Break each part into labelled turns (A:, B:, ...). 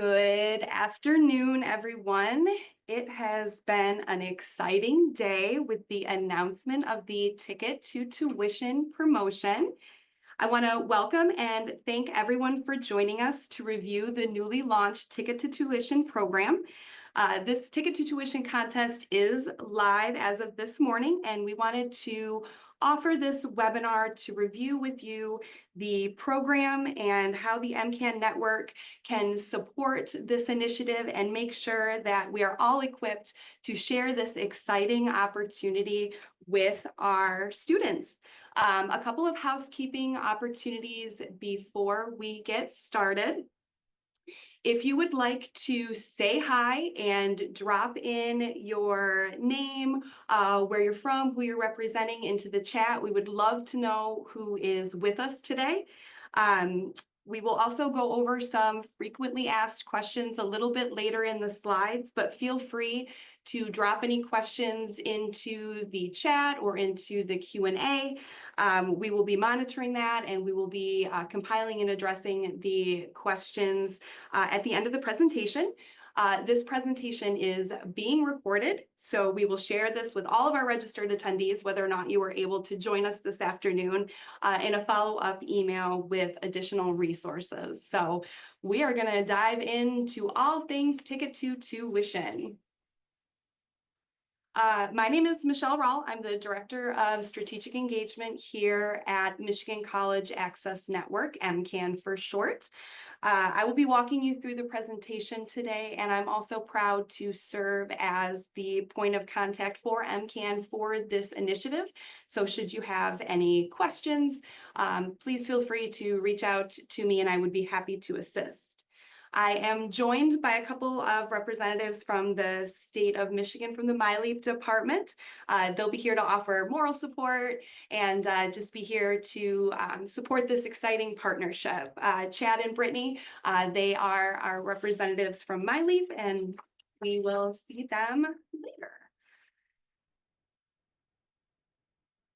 A: Good afternoon, everyone. It has been an exciting day with the announcement of the Ticket to Tuition promotion. I want to welcome and thank everyone for joining us to review the newly launched Ticket to Tuition program. This Ticket to Tuition contest is live as of this morning, and we wanted to offer this webinar to review with you the program and how the MCAN network can support this initiative and make sure that we are all equipped to share this exciting opportunity with our students. A couple of housekeeping opportunities before we get started. If you would like to say hi and drop in your name, where you're from, who you're representing into the chat, we would love to know who is with us today. We will also go over some frequently asked questions a little bit later in the slides, but feel free to drop any questions into the chat or into the Q&A. We will be monitoring that, and we will be compiling and addressing the questions at the end of the presentation. This presentation is being recorded, so we will share this with all of our registered attendees, whether or not you were able to join us this afternoon, in a follow-up email with additional resources. So we are going to dive into all things Ticket to Tuition. My name is Michelle Rawl. I'm the Director of Strategic Engagement here at Michigan College Access Network, MCAN for short. I will be walking you through the presentation today, and I'm also proud to serve as the point of contact for MCAN for this initiative. So should you have any questions, please feel free to reach out to me and I would be happy to assist. I am joined by a couple of representatives from the state of Michigan from the MyLeap department. They'll be here to offer moral support and just be here to support this exciting partnership. Chad and Brittany, they are our representatives from MyLeap, and we will see them later.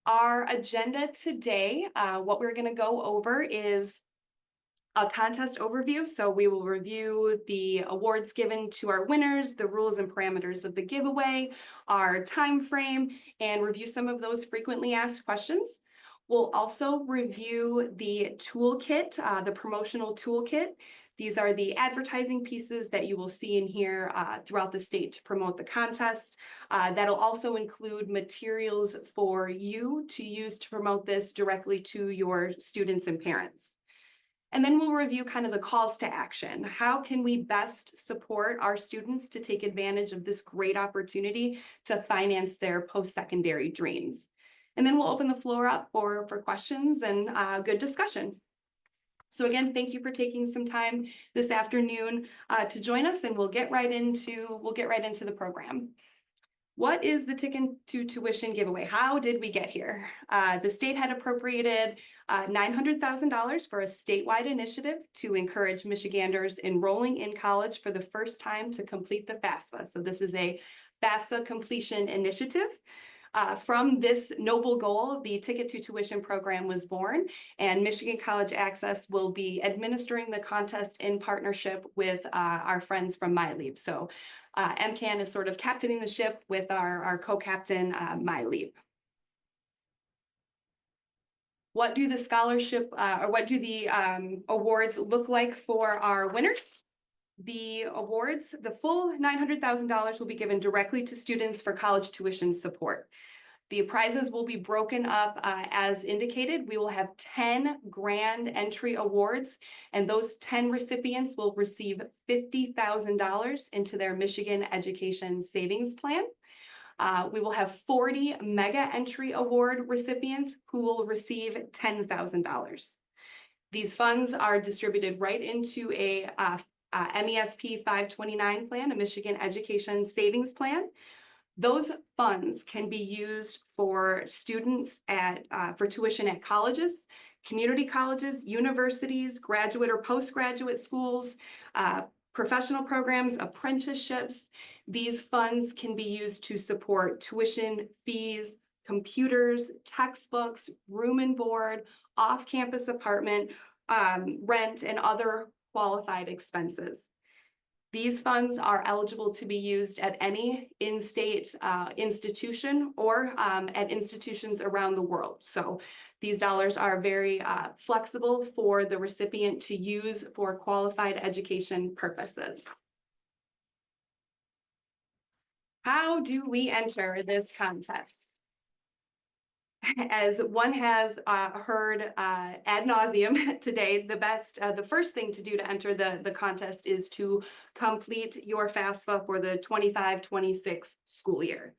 A: Our agenda today, what we're going to go over is a contest overview. So we will review the awards given to our winners, the rules and parameters of the giveaway, our time frame, and review some of those frequently asked questions. We'll also review the toolkit, the promotional toolkit. These are the advertising pieces that you will see in here throughout the state to promote the contest. That'll also include materials for you to use to promote this directly to your students and parents. And then we'll review kind of the calls to action. How can we best support our students to take advantage of this great opportunity to finance their post-secondary dreams? And then we'll open the floor up for questions and good discussion. So again, thank you for taking some time this afternoon to join us, and we'll get right into the program. What is the Ticket to Tuition giveaway? How did we get here? The state had appropriated $900,000 for a statewide initiative to encourage Michiganders enrolling in college for the first time to complete the FAFSA. So this is a FAFSA completion initiative. From this noble goal, the Ticket to Tuition program was born, and Michigan College Access will be administering the contest in partnership with our friends from MyLeap. So MCAN is sort of captaining the ship with our co-captain, MyLeap. What do the scholarship or what do the awards look like for our winners? The awards, the full $900,000 will be given directly to students for college tuition support. The prizes will be broken up as indicated. We will have 10 grand entry awards, and those 10 recipients will receive $50,000 into their Michigan Education Savings Plan. We will have 40 mega entry award recipients who will receive $10,000. These funds are distributed right into a MESP 529 plan, a Michigan Education Savings Plan. Those funds can be used for students for tuition at colleges, community colleges, universities, graduate or postgraduate schools, professional programs, apprenticeships. These funds can be used to support tuition fees, computers, textbooks, room and board, off-campus apartment, rent, and other qualified expenses. These funds are eligible to be used at any in-state institution or at institutions around the world. So these dollars are very flexible for the recipient to use for qualified education purposes. How do we enter this contest? As one has heard ad nauseum today, the first thing to do to enter the contest is to complete your FAFSA for the 25-26 school year.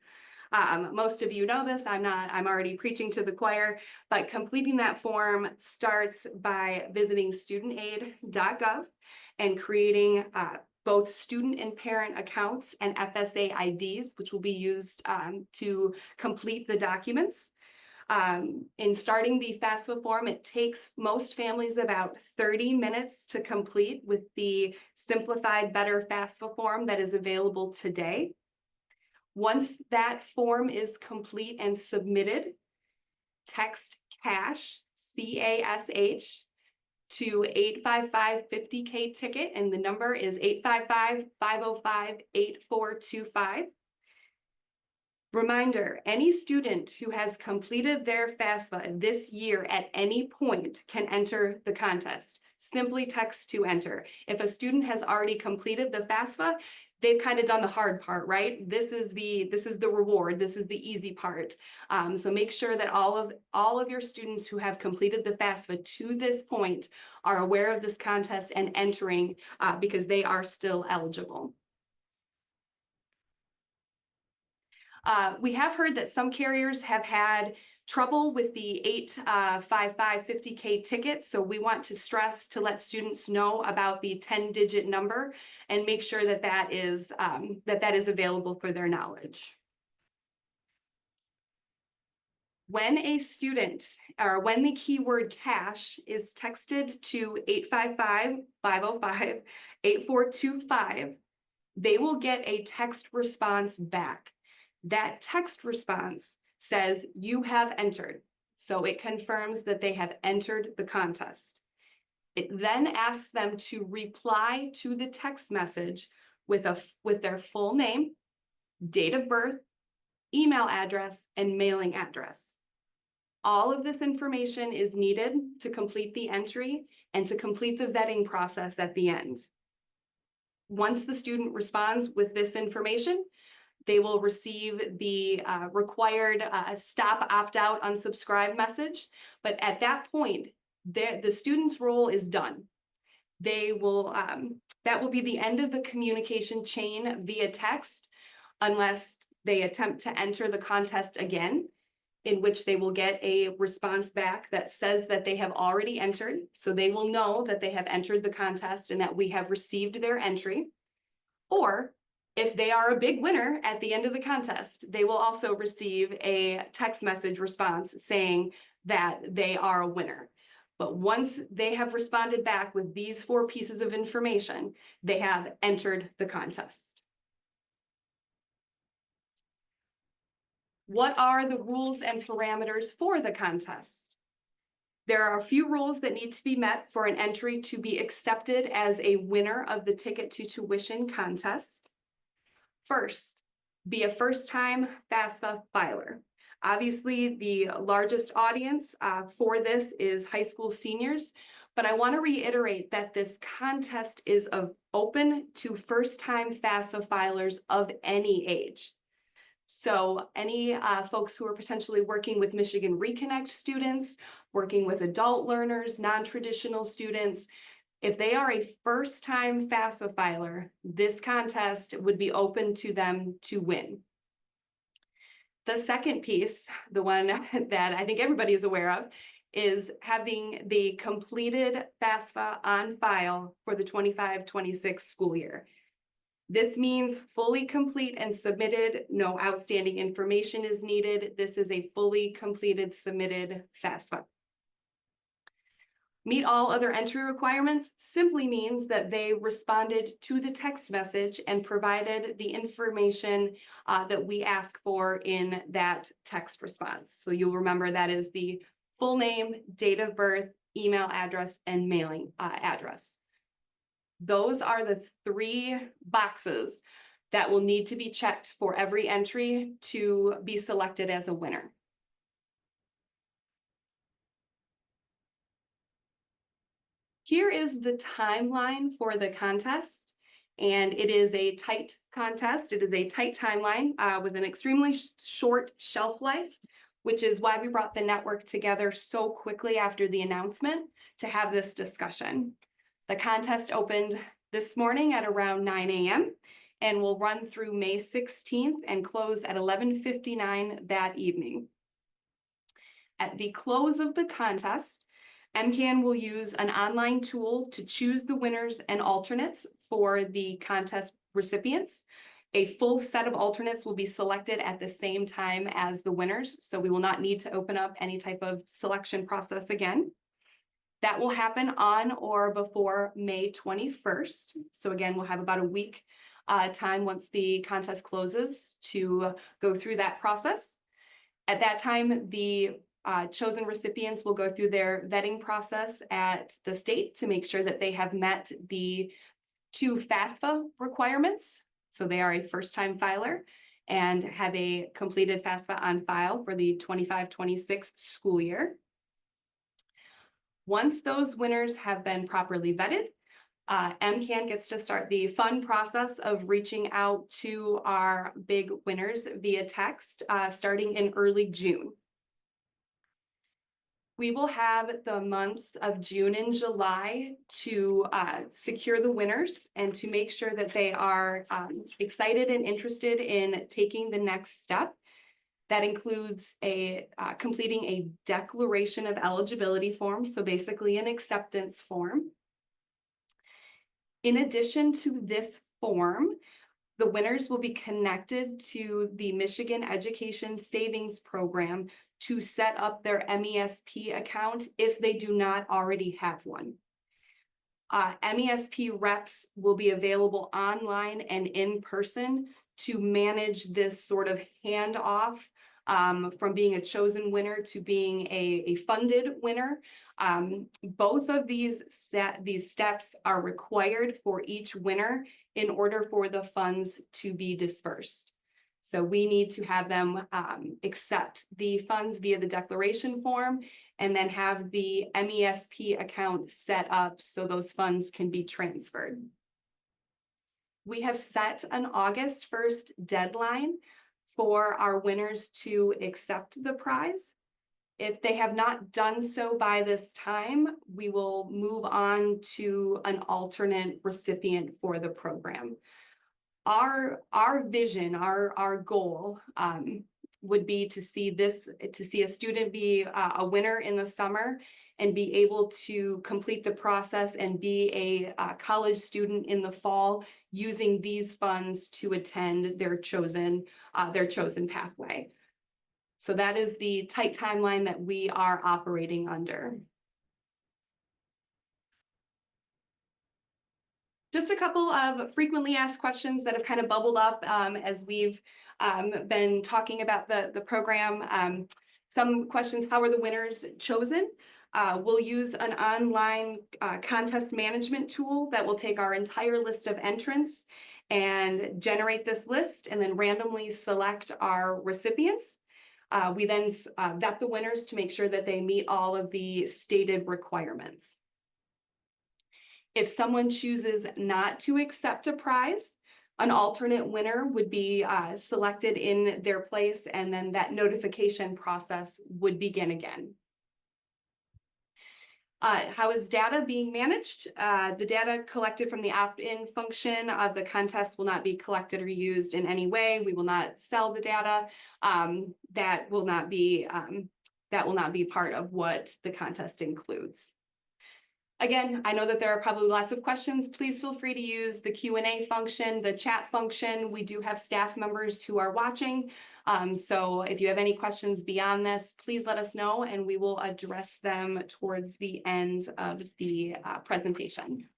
A: Most of you know this, I'm already preaching to the choir, but completing that form starts by visiting studentaid.gov and creating both student and parent accounts and FSA IDs, which will be used to complete the documents. In starting the FAFSA form, it takes most families about 30 minutes to complete with the simplified Better FAFSA form that is available today. Once that form is complete and submitted, text CASH, C-A-S-H, to 855-50K ticket, and the number is 855-505-8425. Reminder, any student who has completed their FAFSA this year at any point can enter the contest. Simply text to enter. If a student has already completed the FAFSA, they've kind of done the hard part, right? This is the reward. This is the easy part. So make sure that all of your students who have completed the FAFSA to this point are aware of this contest and entering because they are still eligible. We have heard that some carriers have had trouble with the 855-50K ticket, so we want to stress to let students know about the 10-digit number and make sure that that is available for their knowledge. When a student, or when the keyword CASH is texted to 855-505-8425, they will get a text response back. That text response says you have entered. So it confirms that they have entered the contest. It then asks them to reply to the text message with their full name, date of birth, email address, and mailing address. All of this information is needed to complete the entry and to complete the vetting process at the end. Once the student responds with this information, they will receive the required stop, opt out, unsubscribe message. But at that point, the student's role is done. They will, that will be the end of the communication chain via text, unless they attempt to enter the contest again, in which they will get a response back that says that they have already entered. So they will know that they have entered the contest and that we have received their entry. Or if they are a big winner at the end of the contest, they will also receive a text message response saying that they are a winner. But once they have responded back with these 4 pieces of information, they have entered the contest. What are the rules and parameters for the contest? There are a few rules that need to be met for an entry to be accepted as a winner of the Ticket to Tuition contest. First, be a first-time FAFSA filer. Obviously, the largest audience for this is high school seniors, but I want to reiterate that this contest is open to first-time FAFSA filers of any age. So any folks who are potentially working with Michigan Reconnect students, working with adult learners, non-traditional students, if they are a first-time FAFSA filer, this contest would be open to them to win. The second piece, the one that I think everybody is aware of, is having the completed FAFSA on file for the 25-26 school year. This means fully complete and submitted. No outstanding information is needed. This is a fully completed, submitted FAFSA. Meet all other entry requirements simply means that they responded to the text message and provided the information that we ask for in that text response. So you'll remember that is the full name, date of birth, email address, and mailing address. Those are the 3 boxes that will need to be checked for every entry to be selected as a winner. Here is the timeline for the contest, and it is a tight contest. It is a tight timeline with an extremely short shelf life, which is why we brought the network together so quickly after the announcement to have this discussion. The contest opened this morning at around 9 a.m. and will run through May 16th and close at 11:59 that evening. At the close of the contest, MCAN will use an online tool to choose the winners and alternates for the contest recipients. A full set of alternates will be selected at the same time as the winners, so we will not need to open up any type of selection process again. That will happen on or before May 21st. So again, we'll have about a week time once the contest closes to go through that process. At that time, the chosen recipients will go through their vetting process at the state to make sure that they have met the 2 FAFSA requirements. So they are a first-time filer and have a completed FAFSA on file for the 25-26 school year. Once those winners have been properly vetted, MCAN gets to start the fun process of reaching out to our big winners via text starting in early June. We will have the months of June and July to secure the winners and to make sure that they are excited and interested in taking the next step. That includes completing a declaration of eligibility form, so basically an acceptance form. In addition to this form, the winners will be connected to the Michigan Education Savings Program to set up their MESP account if they do not already have one. MESP reps will be available online and in person to manage this sort of handoff from being a chosen winner to being a funded winner. Both of these steps are required for each winner in order for the funds to be dispersed. So we need to have them accept the funds via the declaration form and then have the MESP account set up so those funds can be transferred. We have set an August 1st deadline for our winners to accept the prize. If they have not done so by this time, we will move on to an alternate recipient for the program. Our vision, our goal would be to see a student be a winner in the summer and be able to complete the process and be a college student in the fall using these funds to attend their chosen pathway. So that is the tight timeline that we are operating under. Just a couple of frequently asked questions that have kind of bubbled up as we've been talking about the program. Some questions: how are the winners chosen? We'll use an online contest management tool that will take our entire list of entrants and generate this list and then randomly select our recipients. We then vet the winners to make sure that they meet all of the stated requirements. If someone chooses not to accept a prize, an alternate winner would be selected in their place, and then that notification process would begin again. How is data being managed? The data collected from the opt-in function of the contest will not be collected or used in any way. We will not sell the data. That will not be part of what the contest includes. Again, I know that there are probably lots of questions. Please feel free to use the Q&A function, the chat function. We do have staff members who are watching. So if you have any questions beyond this, please let us know and we will address them towards the end of the presentation.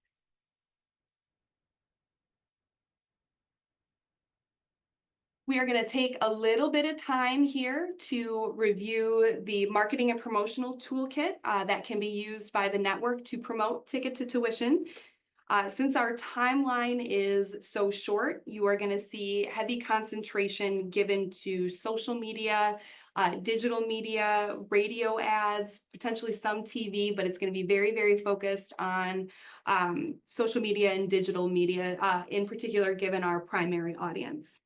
A: We are going to take a little bit of time here to review the marketing and promotional toolkit that can be used by the network to promote Ticket to Tuition. Since our timeline is so short, you are going to see heavy concentration given to social media, digital media, radio ads, potentially some TV, but it's going to be very, very focused on social media and digital media, in particular, given our primary audience.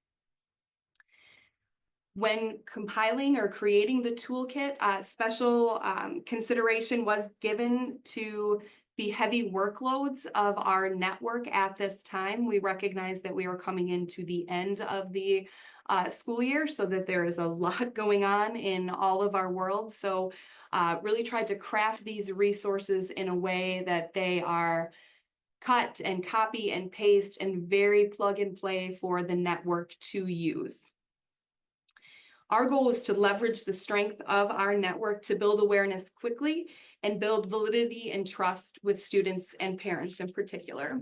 A: When compiling or creating the toolkit, special consideration was given to the heavy workloads of our network at this time. We recognize that we are coming into the end of the school year, so that there is a lot going on in all of our worlds. So really tried to craft these resources in a way that they are cut and copy and paste and very plug and play for the network to use. Our goal is to leverage the strength of our network to build awareness quickly and build validity and trust with students and parents in particular.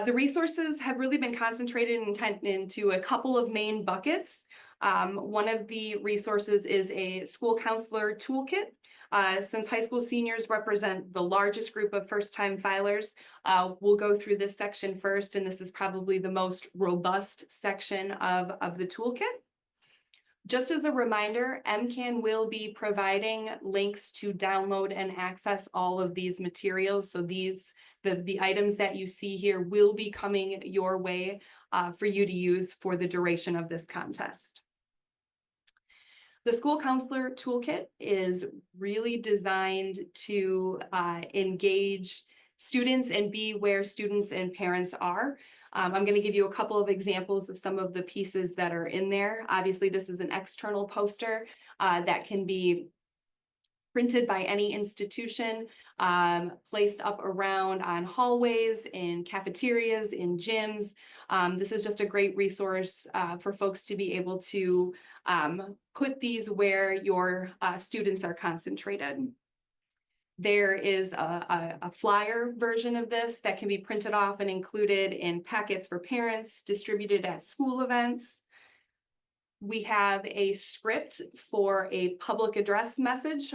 A: The resources have really been concentrated into a couple of main buckets. One of the resources is a school counselor toolkit. Since high school seniors represent the largest group of first-time filers, we'll go through this section first, and this is probably the most robust section of the toolkit. Just as a reminder, MCAN will be providing links to download and access all of these materials. So the items that you see here will be coming your way for you to use for the duration of this contest. The School Counselor Toolkit is really designed to engage students and be where students and parents are. I'm going to give you a couple of examples of some of the pieces that are in there. Obviously, this is an external poster that can be printed by any institution, placed up around on hallways, in cafeterias, in gyms. This is just a great resource for folks to be able to put these where your students are concentrated. There is a flyer version of this that can be printed off and included in packets for parents, distributed at school events. We have a script for a public address message.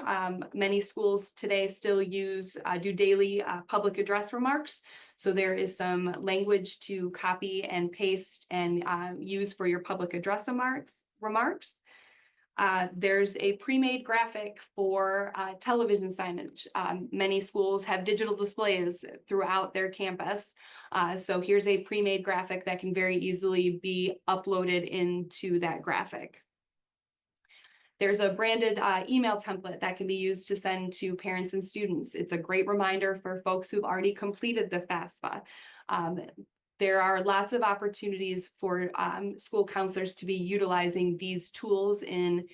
A: Many schools today still do daily public address remarks. So there is some language to copy and paste and use for your public address remarks. There's a pre-made graphic for television signage. Many schools have digital displays throughout their campus. So here's a pre-made graphic that can very easily be uploaded into that graphic. There's a branded email template that can be used to send to parents and students. It's a great reminder for folks who've already completed the FAFSA. There are lots of opportunities for school counselors to be utilizing these tools in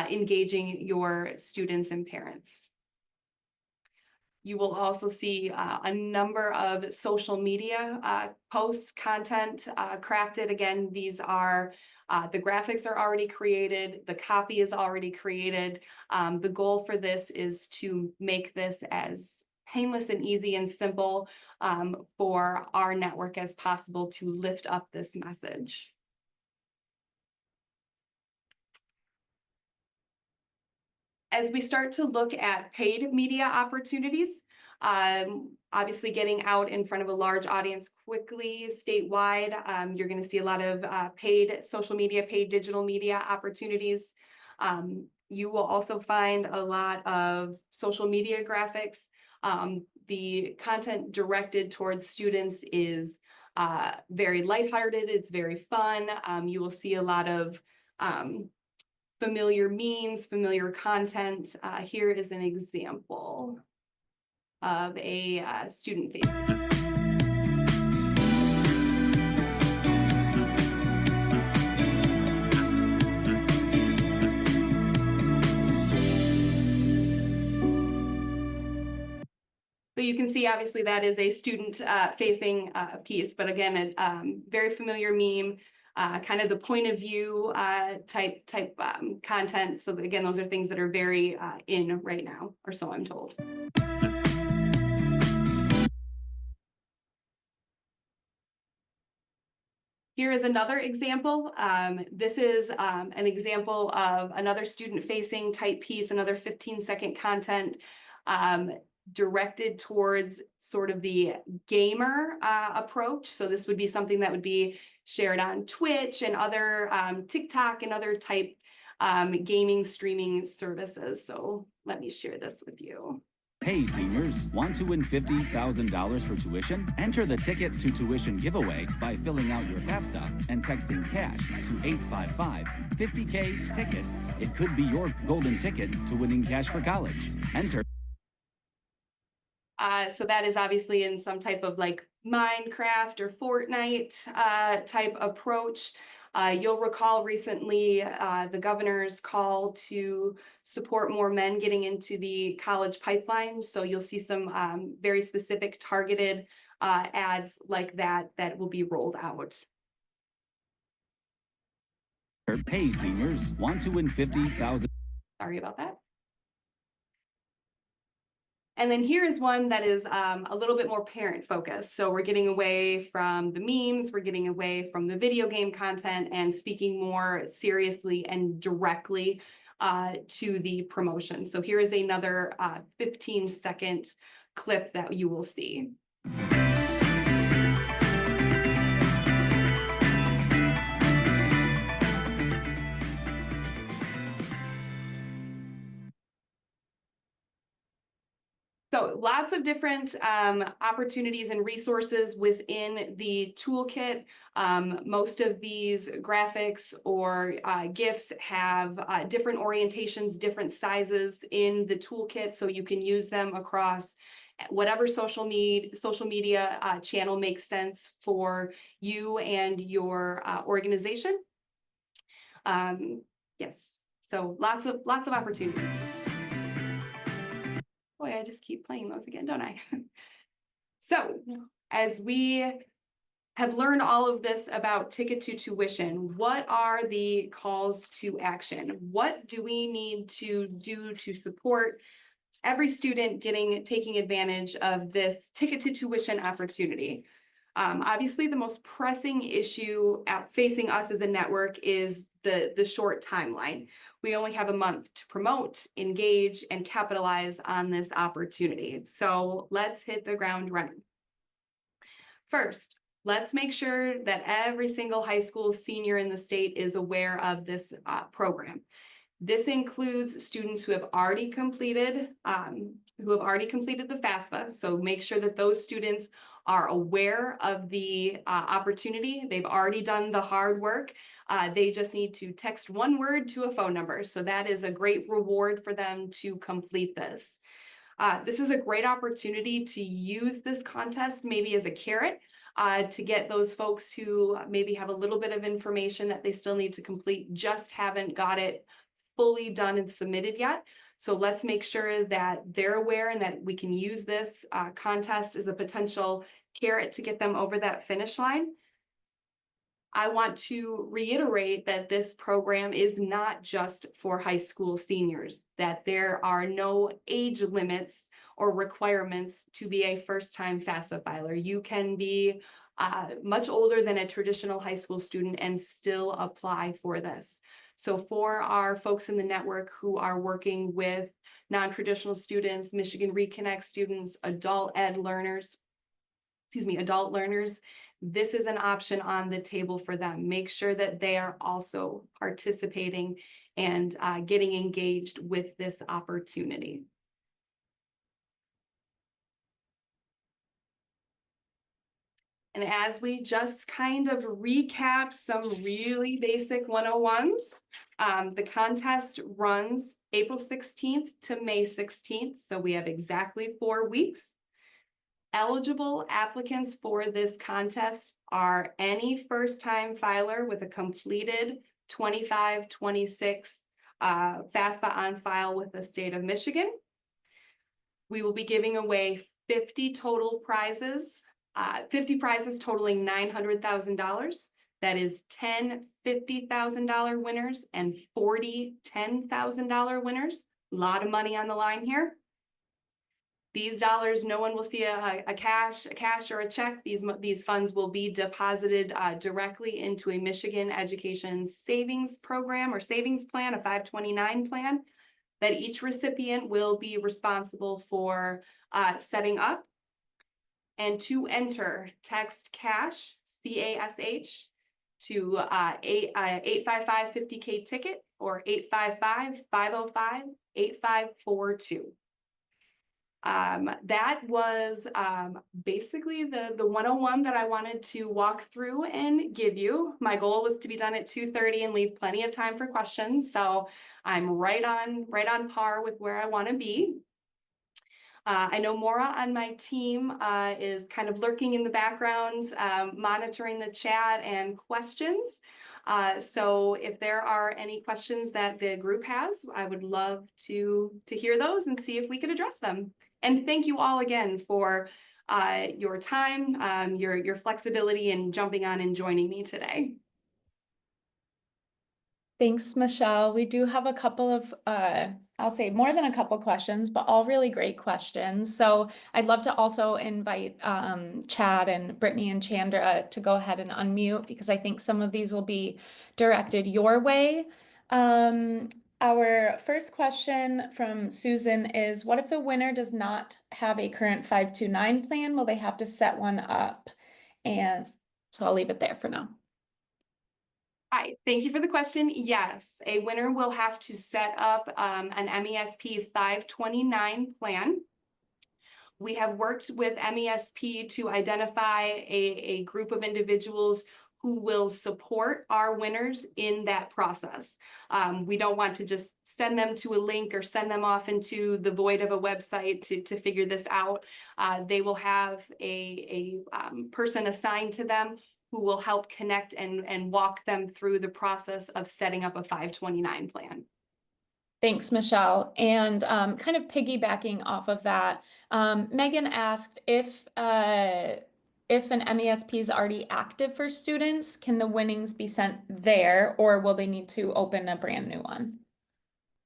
A: engaging your students and parents. You will also see a number of social media posts, content crafted. Again, these are the graphics are already created, the copy is already created. The goal for this is to make this as painless and easy and simple for our network as possible to lift up this message. As we start to look at paid media opportunities, obviously getting out in front of a large audience quickly statewide, you're going to see a lot of paid social media, paid digital media opportunities. You will also find a lot of social media graphics. The content directed towards students is very lighthearted. It's very fun. You will see a lot of familiar memes, familiar content. Here is an example of a student face. So you can see, obviously, that is a student facing piece, but again, a very familiar meme, kind of the point of view type content. So again, those are things that are very in right now, or so I'm told. Here is another example. This is an example of another student-facing type piece, another 15-second content. directed towards sort of the gamer approach. So this would be something that would be shared on Twitch and other TikTok and other type gaming streaming services. So let me share this with you.
B: Hey seniors, want to win $50,000 for tuition? Enter the Ticket to Tuition giveaway by filling out your FAFSA and texting CASH to 855 50K ticket. It could be your golden ticket to winning cash for college. Enter.
A: So that is obviously in some type of like Minecraft or Fortnite type approach. You'll recall recently the governor's call to support more men getting into the college pipeline. So you'll see some very specific targeted ads like that that will be rolled out.
B: Hey seniors, want to win $50,000.
A: Sorry about that. And then here is one that is a little bit more parent focused. So we're getting away from the memes, we're getting away from the video game content and speaking more seriously and directly to the promotion. So here is another 15-second clip that you will see. So lots of different opportunities and resources within the toolkit. Most of these graphics or GIFs have different orientations, different sizes in the toolkit, so you can use them across whatever social media channel makes sense for you and your organization. Yes, so lots of opportunities. Boy, I just keep playing those again, don't I? So as we have learned all of this about Ticket to Tuition, what are the calls to action? What do we need to do to support every student taking advantage of this Ticket to Tuition opportunity? Obviously, the most pressing issue facing us as a network is the short timeline. We only have a month to promote, engage, and capitalize on this opportunity. So let's hit the ground running. First, let's make sure that every single high school senior in the state is aware of this program. This includes students who have already completed the FAFSA. So make sure that those students are aware of the opportunity. They've already done the hard work. They just need to text one word to a phone number. So that is a great reward for them to complete this. This is a great opportunity to use this contest maybe as a carrot to get those folks who maybe have a little bit of information that they still need to complete, just haven't got it fully done and submitted yet. So let's make sure that they're aware and that we can use this contest as a potential carrot to get them over that finish line. I want to reiterate that this program is not just for high school seniors, that there are no age limits or requirements to be a first-time FAFSA filer. You can be much older than a traditional high school student and still apply for this. So for our folks in the network who are working with non-traditional students, Michigan Reconnect students, adult learners, this is an option on the table for them. Make sure that they are also participating and getting engaged with this opportunity. And as we just kind of recap some really basic 101s, the contest runs April 16th to May 16th. So we have exactly 4 weeks. Eligible applicants for this contest are any first-time filer with a completed 25-26 FAFSA on file with the state of Michigan. We will be giving away 50 total prizes. 50 prizes totaling $900,000. That is 10 $50,000 winners and 40 $10,000 winners. A lot of money on the line here. These dollars, no one will see a cash or a check. These funds will be deposited directly into a Michigan Education Savings Program or Savings Plan, a 529 plan that each recipient will be responsible for setting up. And to enter, text cash, CASH, to 855-50K ticket or 855-505-8542. That was basically the 101 that I wanted to walk through and give you. My goal was to be done at 2:30 and leave plenty of time for questions. So I'm right on par with where I want to be. I know Maura on my team is kind of lurking in the background, monitoring the chat and questions. So if there are any questions that the group has, I would love to hear those and see if we could address them. And thank you all again for your time, your flexibility in jumping on and joining me today.
C: Thanks, Michelle. We do have a couple of, I'll say more than a couple questions, but all really great questions. So I'd love to also invite Chad and Brittany and Chandra to go ahead and unmute because I think some of these will be directed your way. Our first question from Susan is, what if the winner does not have a current 529 plan? Will they have to set one up? And so I'll leave it there for now.
A: Hi, thank you for the question. Yes, a winner will have to set up an MESP 529 plan. We have worked with MESP to identify a group of individuals who will support our winners in that process. We don't want to just send them to a link or send them off into the void of a website to figure this out. They will have a person assigned to them who will help connect and walk them through the process of setting up a 529 plan.
C: Thanks, Michelle. And kind of piggybacking off of that, Megan asked if an MESP is already active for students, can the winnings be sent there or will they need to open a brand new one?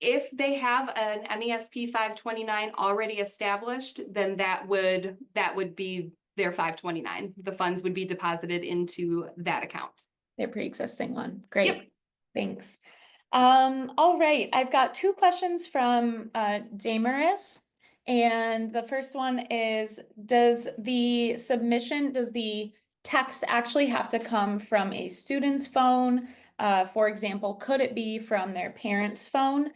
A: If they have an MESP 529 already established, then that would be their 529. The funds would be deposited into that account.
C: Their pre-existing one. Great.
A: Yep.
C: Thanks. All right. I've got two questions from Damaris. And the first one is, does the text actually have to come from a student's phone? For example, could it be from their parent's phone?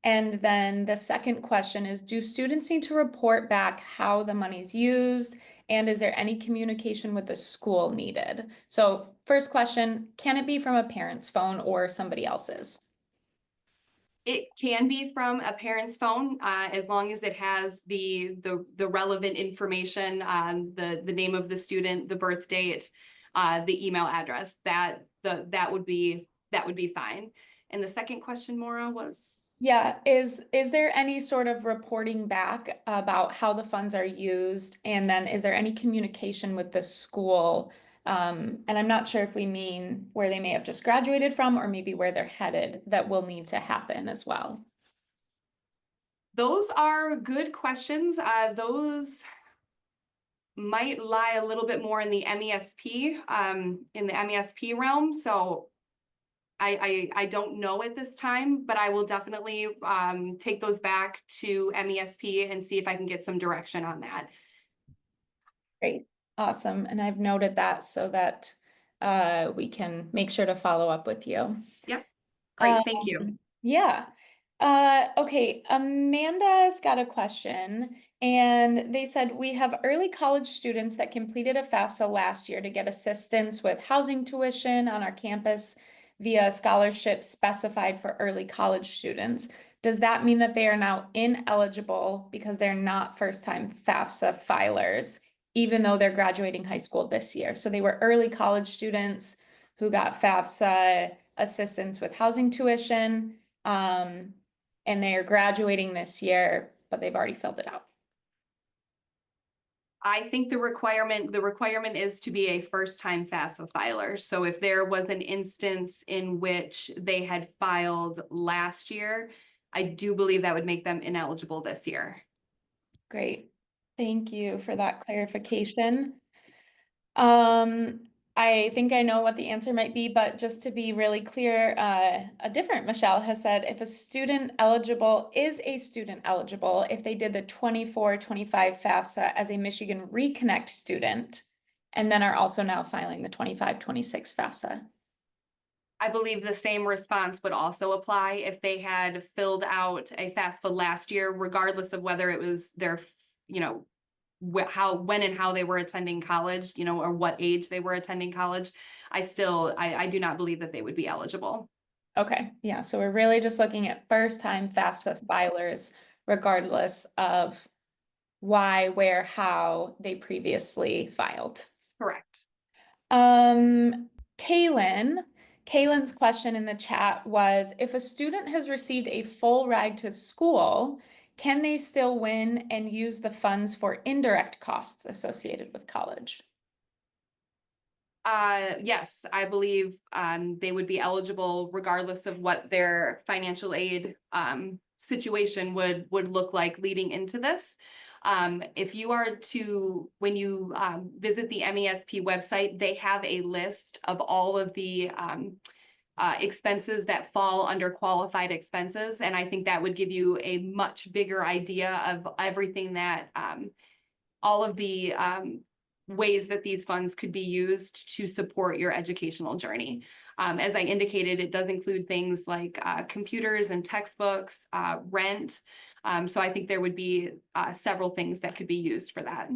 C: And then the second question is, do students need to report back how the money's used? And is there any communication with the school needed? So first question, can it be from a parent's phone or somebody else's?
A: It can be from a parent's phone, as long as it has the relevant information, the name of the student, the birth date, the email address. That would be fine. And the second question, Maura, was?
C: Yeah, is there any sort of reporting back about how the funds are used? And then is there any communication with the school? And I'm not sure if we mean where they may have just graduated from or maybe where they're headed that will need to happen as well.
A: Those are good questions. Those might lie a little bit more in the MESP, realm. So I don't know at this time, but I will definitely take those back to MESP and see if I can get some direction on that.
C: Great, awesome. And I've noted that so that we can make sure to follow up with you.
A: Yep, great, thank you.
C: Yeah. Okay, Amanda's got a question, and they said, we have early college students that completed a FAFSA last year to get assistance with housing tuition on our campus via scholarship specified for early college students. Does that mean that they are now ineligible because they're not first-time FAFSA filers, even though they're graduating high school this year? So they were early college students who got FAFSA assistance with housing tuition, and they are graduating this year, but they've already filled it out.
A: I think the requirement is to be a first-time FAFSA filer. So if there was an instance in which they had filed last year, I do believe that would make them ineligible this year.
C: Great. Thank you for that clarification. I think I know what the answer might be, but just to be really clear, a different Michelle has said if a student eligible is a student eligible if they did the 24-25 FAFSA as a Michigan Reconnect student, and then are also now filing the 25-26 FAFSA.
A: I believe the same response would also apply if they had filled out a FAFSA last year, regardless of whether it was their, you know, when and how they were attending college, you know, or what age they were attending college. I do not believe that they would be eligible.
C: Okay, yeah, so we're really just looking at first-time FAFSA filers, regardless of why, where, how they previously filed.
A: Correct.
C: Kaylin's question in the chat was, if a student has received a full ride to school, can they still win and use the funds for indirect costs associated with college?
A: Yes, I believe they would be eligible regardless of what their financial aid situation would look like leading into this. If you are to, when you visit the MESP website, they have a list of all of the expenses that fall under qualified expenses. And I think that would give you a much bigger idea of everything that all of the ways that these funds could be used to support your educational journey. As I indicated, it does include things like computers and textbooks, rent. So I think there would be several things that could be used for that.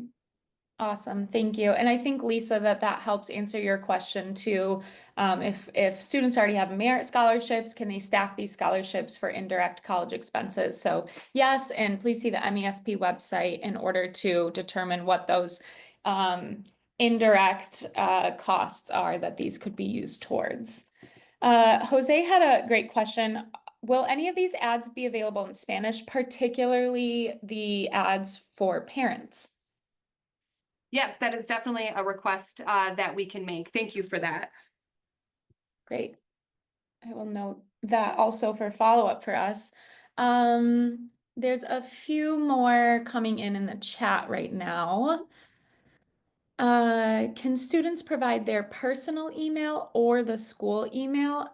C: Awesome, thank you. And I think, Lisa, that helps answer your question too. If students already have merit scholarships, can they stack these scholarships for indirect college expenses? So yes, and please see the MESP website in order to determine what those indirect costs are that these could be used towards. Jose had a great question. Will any of these ads be available in Spanish, particularly the ads for parents?
A: Yes, that is definitely a request that we can make. Thank you for that.
C: Great. I will note that also for follow-up for us. There's a few more coming in the chat right now. Can students provide their personal email or the school email?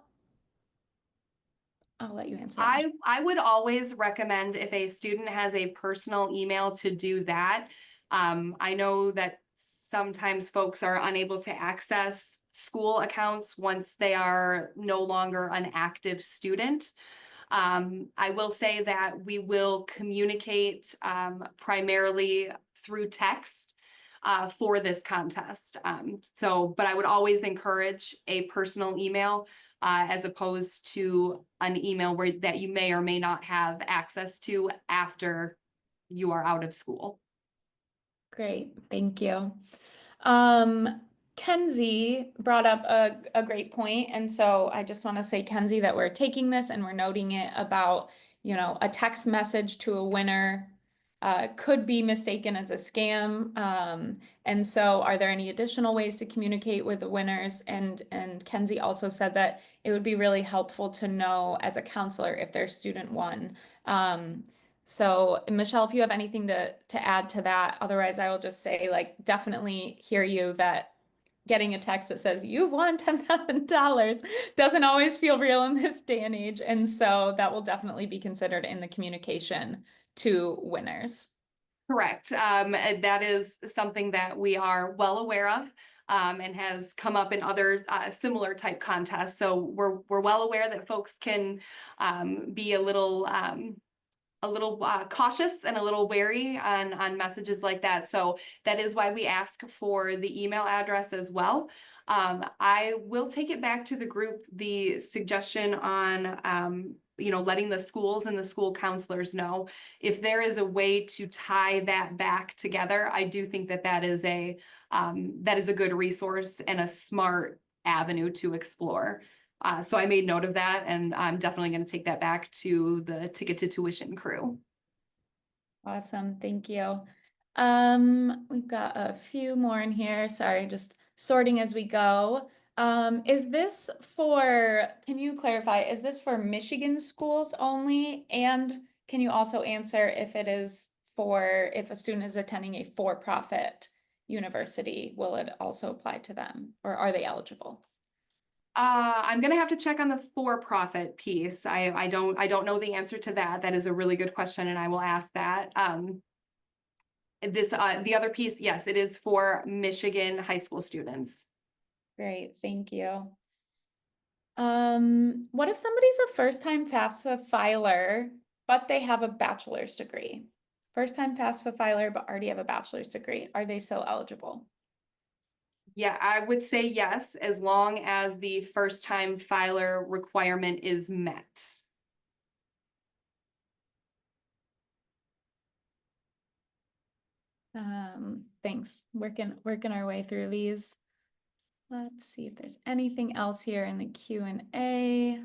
C: I'll let you answer that.
A: I would always recommend if a student has a personal email to do that. I know that sometimes folks are unable to access school accounts once they are no longer an active student. I will say that we will communicate primarily through text for this contest. But I would always encourage a personal email as opposed to an email that you may or may not have access to after you are out of school.
C: Great, thank you. Kenzie brought up a great point, and so I just want to say, Kenzie, that we're taking this and we're noting it about, you know, a text message to a winner could be mistaken as a scam. And so are there any additional ways to communicate with the winners? And Kenzie also said that it would be really helpful to know as a counselor if their student won. So Michelle, if you have anything to add to that, otherwise I will just say, like, definitely hear you that getting a text that says you've won $10,000 doesn't always feel real in this day and age. And so that will definitely be considered in the communication to winners.
A: Correct. That is something that we are well aware of. And has come up in other similar type contests. So we're well aware that folks can be a little cautious and a little wary on messages like that. So that is why we ask for the email address as well. I will take it back to the group, the suggestion on you know, letting the schools and the school counselors know if there is a way to tie that back together. I do think that that is a good resource and a smart avenue to explore. So I made note of that, and I'm definitely going to take that back to the Ticket to Tuition crew.
C: Awesome, thank you. We've got a few more in here. Sorry, just sorting as we go. Is this for, can you clarify, is this for Michigan schools only? And can you also answer if it is for, if a student is attending a for-profit university, will it also apply to them, or are they eligible?
A: I'm gonna have to check on the for-profit piece. I don't know the answer to that. That is a really good question, and I will ask that. The other piece, yes, it is for Michigan high school students.
C: Great, thank you. What if somebody's a first-time FAFSA filer, but they have a bachelor's degree? First-time FAFSA filer, but already have a bachelor's degree, are they still eligible?
A: Yeah, I would say yes, as long as the first-time filer requirement is met.
C: Thanks, working our way through these. Let's see if there's anything else here in the Q&A.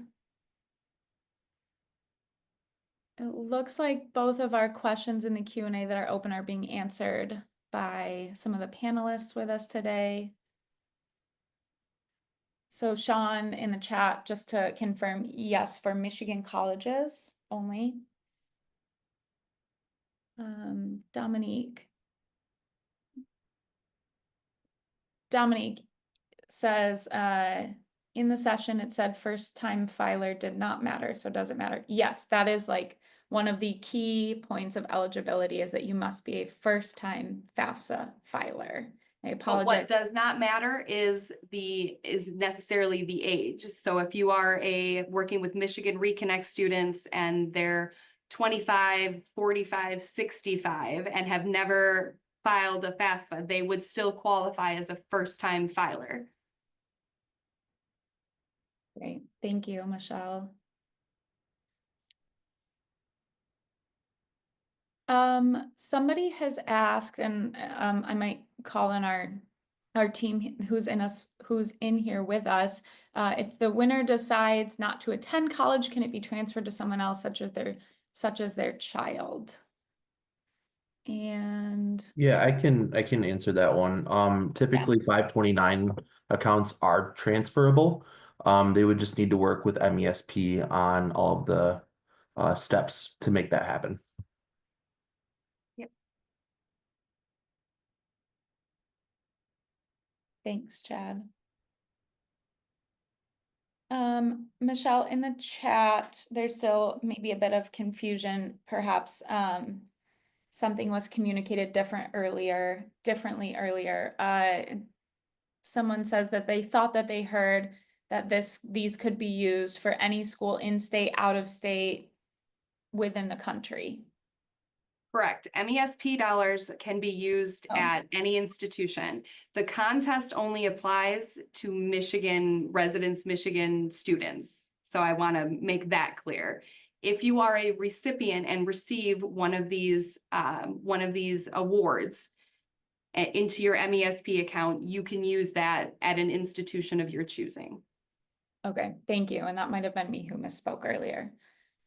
C: It looks like both of our questions in the Q&A that are open are being answered by some of the panelists with us today. So Sean in the chat, just to confirm, yes, for Michigan colleges only. Dominique says, in the session, it said first time filer did not matter, so does it matter? Yes, that is like one of the key points of eligibility, is that you must be a first time FAFSA filer. I
A: But what
C: apologize.
A: does not matter is necessarily the age. So if you are working with Michigan Reconnect students and they're 25, 45, 65 and have never filed a FAFSA, they would still qualify as a first-time filer.
C: Great, thank you, Michelle. Somebody has asked, and I might call in our team who's in here with us. If the winner decides not to attend college, can it be transferred to someone else, such as their child? And
D: Yeah, I can answer that one. Typically 529 accounts are transferable. They would just need to work with MESP on all of the steps to make that happen.
C: thanks, Chad. Michelle, in the chat, there's still maybe a bit of confusion, perhaps. Something was communicated differently earlier. Someone says that they thought that they heard that these could be used for any school in state, out of state, within the country.
A: Correct. MESP dollars can be used
C: Oh.
A: at any institution. The contest only applies to Michigan residents, Michigan students. So I want to make that clear. If you are a recipient and receive one of these awards into your MESP account, you can use that at an institution of your choosing.
C: Okay, thank you. And that might have been me who misspoke earlier.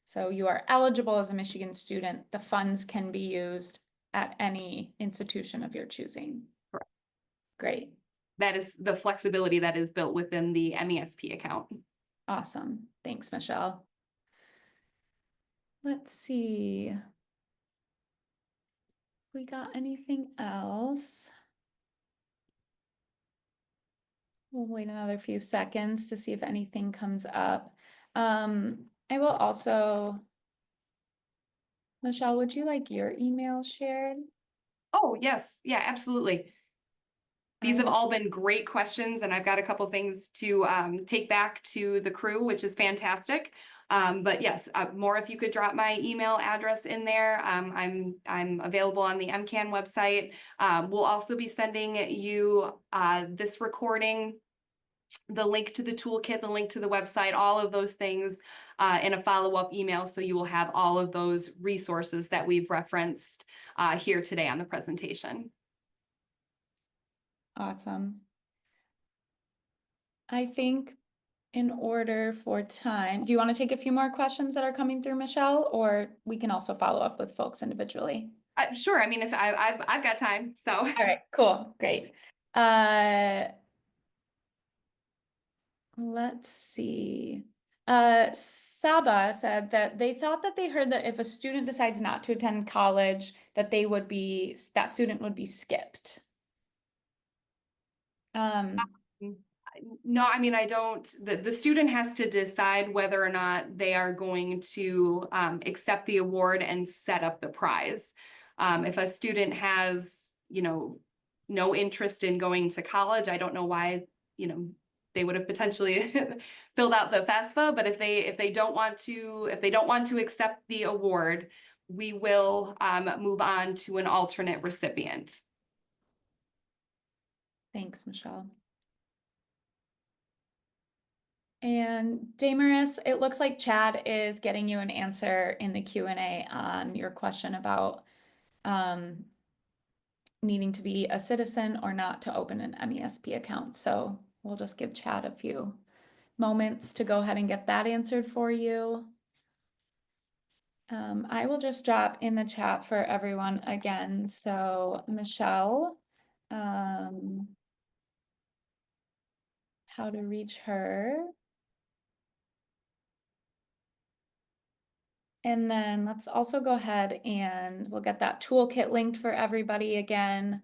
C: So you are eligible as a Michigan student. The funds can be used at any institution of your choosing.
A: Correct.
C: Great.
A: That is the flexibility that is built within the MESP account.
C: Awesome. Thanks, Michelle. Let's see. We got anything else? We'll wait another few seconds to see if anything comes up. I will also, Michelle, would you like your email shared?
A: Oh, yes. Yeah, absolutely. These have all been great questions, and I've got a couple things to take back to the crew, which is fantastic. But yes, more if you could drop my email address in there. I'm available on the MCAN website. We'll also be sending you this recording, the link to the toolkit, the link to the website, all of those things in a follow-up email. So you will have all of those resources that we've referenced here today on the presentation.
C: Awesome. I think in order for time, do you want to take a few more questions that are coming through, Michelle, or we can also follow up with folks individually?
A: Sure. I mean, if I've got time, so.
C: All right, cool, great. Let's see. Saba said that they thought that they heard that if a student decides not to attend college, that that student would be skipped.
A: No, I mean, I don't, the student has to decide whether or not they are going to accept the award and set up the prize. If a student has, no interest in going to college, I don't know why, they would have potentially filled out the FAFSA, but if they don't want to accept the award, we will move on to an alternate recipient.
C: Thanks, Michelle. And Damaris, it looks like Chad is getting you an answer in the Q&A on your question about needing to be a citizen or not to open an MESP account. So we'll just give Chad a few moments to go ahead and get that answered for you. I will just drop in the chat for everyone again. So Michelle, how to reach her. And then let's also go ahead and we'll get that toolkit linked for everybody again.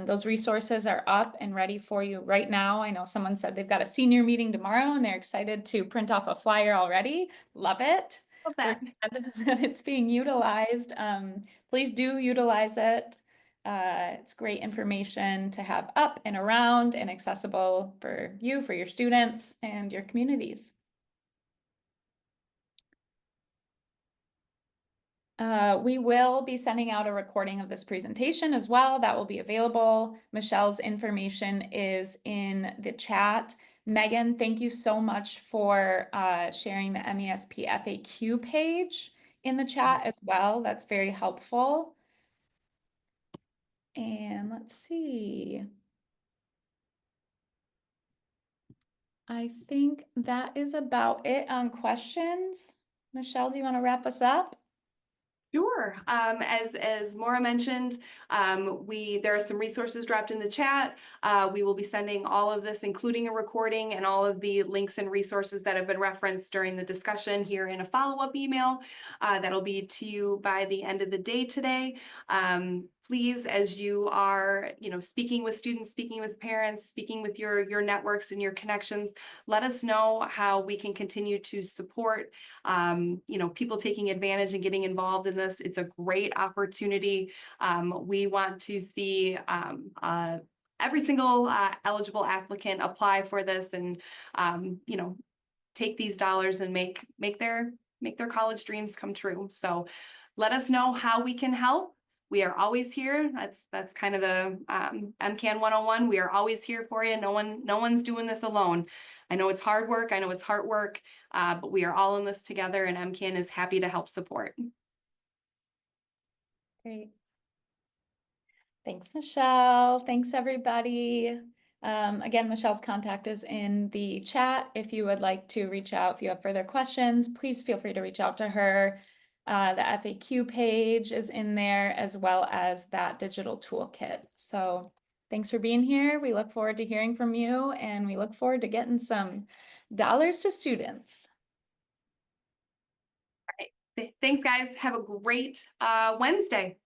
C: Those resources are up and ready for you right now. I know someone said they've got a senior meeting tomorrow and they're excited to print off a flyer already. Love it.
A: Love that.
C: That it's being utilized. Please do utilize it. It's great information to have up and around and accessible for you, for your students and your communities. We will be sending out a recording of this presentation as well. That will be available. Michelle's information is in the chat. Megan, thank you so much for sharing the MESP FAQ page in the chat as well. That's very helpful. And let's see. I think that is about it on questions. Michelle, do you want to wrap us up?
A: Sure. As Maura mentioned, there are some resources dropped in the chat. We will be sending all of this, including a recording and all of the links and resources that have been referenced during the discussion here in a follow-up email. That'll be to you by the end of the day today. Please, as you are, speaking with students, speaking with parents, speaking with your networks and your connections, let us know how we can continue to support, people taking advantage and getting involved in this. It's a great opportunity. We want to see every single eligible applicant apply for this and, take these dollars and make their college dreams come true. So let us know how we can help. We are always here. That's kind of the MCAN 101. We are always here for you. No one's doing this alone. I know it's hard work. I know it's hard work, but we are all in this together, and MCAN is happy to help support.
C: Great. Thanks, Michelle. Thanks, everybody. Again, Michelle's contact is in the chat. If you would like to reach out, if you have further questions, please feel free to reach out to her. The FAQ page is in there as well as that digital toolkit. So thanks for being here. We look forward to hearing from you and we look forward to getting some dollars to students.
A: All right. Thanks, guys. Have a great Wednesday.